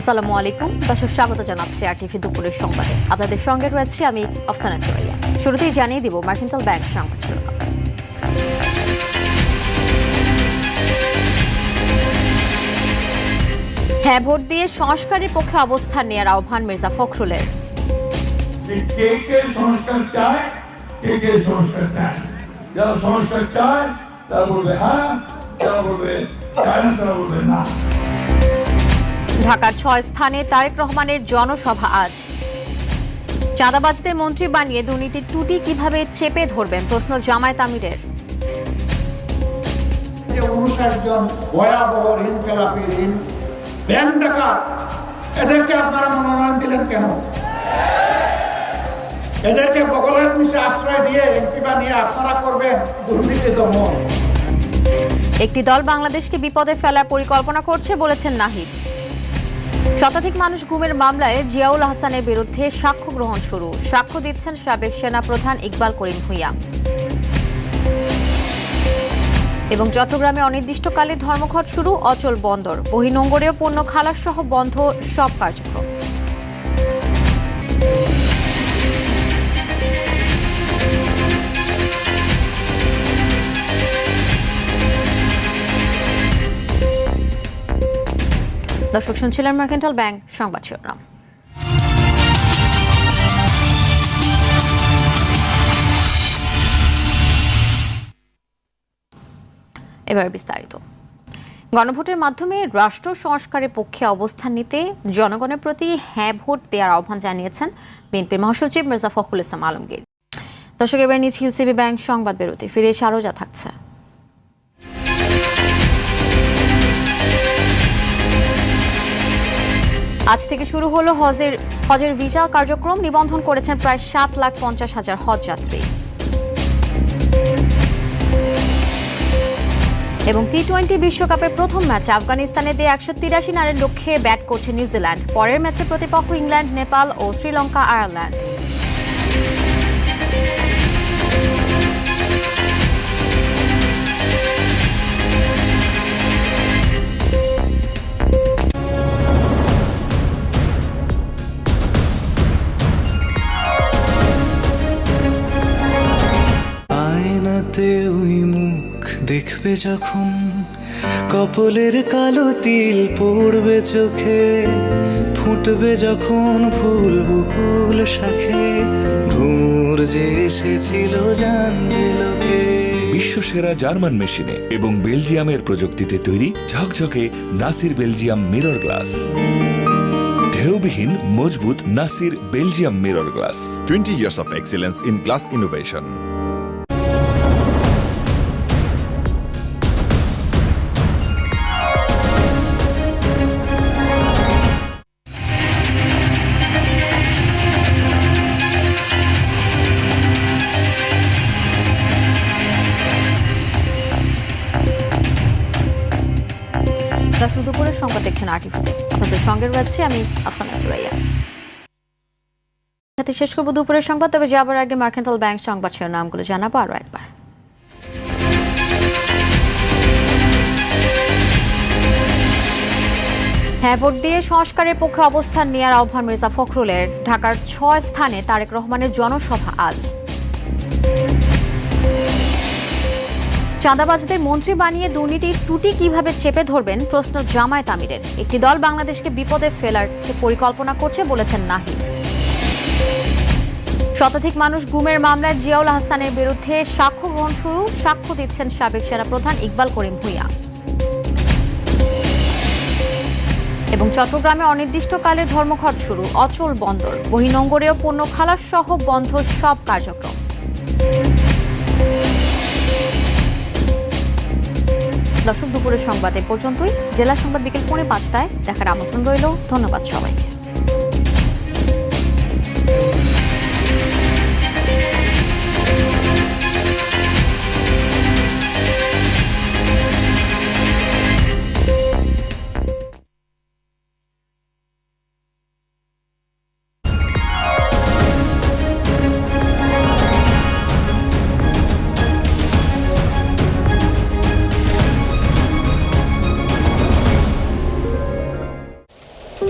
আসসালামু আলাইকুম দর্শক, স্বাগত জানাচ্ছি আরটিভি দুপুরের সংবাদে। আপনাদের সঙ্গে রয়েছে আমি আফসানা সুরাইয়া। শুরুতেই জানিয়ে দিব মার্কেন্টাইল ব্যাংক সংবাদ শিরোনাম। হ্যাঁ ভোট দিয়ে সংস্কারের পক্ষে অবস্থান নেওয়ার আহ্বান মির্জা ফখরুলের। কে কে সংস্কার চায়, কে কে সংস্কার চায়, যারা সংস্কার চায় তারা বলবে হ্যাঁ, যারা বলবে চায় না তারা বলবে না। ঢাকার 6 স্থানে তারেক রহমানের জনসভা আজ। চাঁদাবাজদের মন্ত্রী বানিয়ে দুর্নীতির টুটি কিভাবে চেপে ধরবেন, প্রশ্ন জামায়াত আমিরের। 59 জন ভয়াবহ ইনকিলাবী ব্যাংক ডাকাত, এদেরকে আপনারা মনোনয়ন দিলেন কেন? এদেরকে বগলের নিচে আশ্রয় দিয়ে এমপি বানিয়ে আপনারা করবেন দুর্নীতি দমন। একটি দল বাংলাদেশকে বিপদে ফেলার পরিকল্পনা করছে বলেছেন নাহিদ। শতাধিক মানুষ গুমের মামলায় জিয়াউল হাসানের বিরুদ্ধে সাক্ষ্য গ্রহণ শুরু। সাক্ষ্য দিচ্ছেন সাবেক সেনা প্রধান ইকবাল করিম ভূঁইয়া। এবং চট্টগ্রামে অনির্দিষ্টকালে ধর্মঘট শুরু, অচল বন্দর, বহিনোঙ্গরীয় পণ্য খালাস সহ বন্ধ সব কার্যক্রম। দর্শক, শুনছিলেন মার্কেন্টাইল ব্যাংক সংবাদ শিরোনাম। এবার বিস্তারিত। গণভোটের মাধ্যমে রাষ্ট্র সংস্কারের পক্ষে অবস্থান নিতে জনগণের প্রতি হ্যাঁ ভোট দেওয়ার আহ্বান জানিয়েছেন বিএনপির মহাসচিব মির্জা ফখরুল ইসলাম আলমগীর। দর্শক, এবার নিচ্ছি ইউসিবি ব্যাংক সংবাদ বিরতি। ফিরে এসে আরও যা থাকছে। আজ থেকে শুরু হলো হজের ভিসা কার্যক্রম। নিবন্ধন করেছেন প্রায় 7,50,000 হজ যাত্রী। এবং টি-20 বিশ্বকাপের প্রথম ম্যাচে আফগানিস্তানে দিয়ে 183 রানের লক্ষ্যে ব্যাট করছে নিউজিল্যান্ড। পরের ম্যাচে প্রতিপক্ষ ইংল্যান্ড, নেপাল ও শ্রীলঙ্কা, আয়ারল্যান্ড। ওই মুখ দেখবে যখন, কপলের কালো তিল পড়বে চোখে, ফুটবে যখন ফুল বকুল শাখে, ভ্রমর যে এসেছিল জানবে লোকে। বিশ্বসেরা জার্মান মেশিনে এবং বেলজিয়ামের প্রযুক্তিতে তৈরি ঝকঝকে নাসির বেলজিয়াম মিরর গ্লাস। ঢেউবিহীন মজবুত Nasir Belgium mirror glass. 20 years of excellence in glass innovation. দর্শক, দুপুরের সংবাদ দেখছেন আরটিভিতে। আপনাদের সঙ্গে রয়েছে আমি আফসানা সুরাইয়া। সাথে শেষ করবো দুপুরের সংবাদ, তবে যাবার আগে মার্কেন্টাইল ব্যাংক সংবাদ শিরোনামগুলো জানাবো আরও একবার। হ্যাঁ ভোট দিয়ে সংস্কারের পক্ষে অবস্থান নেওয়ার আহ্বান মির্জা ফখরুলের। ঢাকার 6 স্থানে তারেক রহমানের জনসভা আজ। চাঁদাবাজদের মন্ত্রী বানিয়ে দুর্নীতির টুটি কিভাবে চেপে ধরবেন, প্রশ্ন জামায়াত আমিরের। একটি দল বাংলাদেশকে বিপদে ফেলার পরিকল্পনা করছে বলেছেন নাহিদ। শতাধিক মানুষ গুমের মামলায় জিয়াউল হাসানের বিরুদ্ধে সাক্ষ্য গ্রহণ শুরু। সাক্ষ্য দিচ্ছেন সাবেক সেনা প্রধান ইকবাল করিম ভূঁইয়া। এবং চট্টগ্রামে অনির্দিষ্টকালে ধর্মঘট শুরু, অচল বন্দর, বহিনোঙ্গরীয় পণ্য খালাস সহ বন্ধ সব কার্যক্রম। দর্শক, দুপুরের সংবাদ এ পর্যন্তই। জেলা সংবাদ বিকেল 4:05টায় দেখার আমন্ত্রণ রইল। ধন্যবাদ সবাইকে।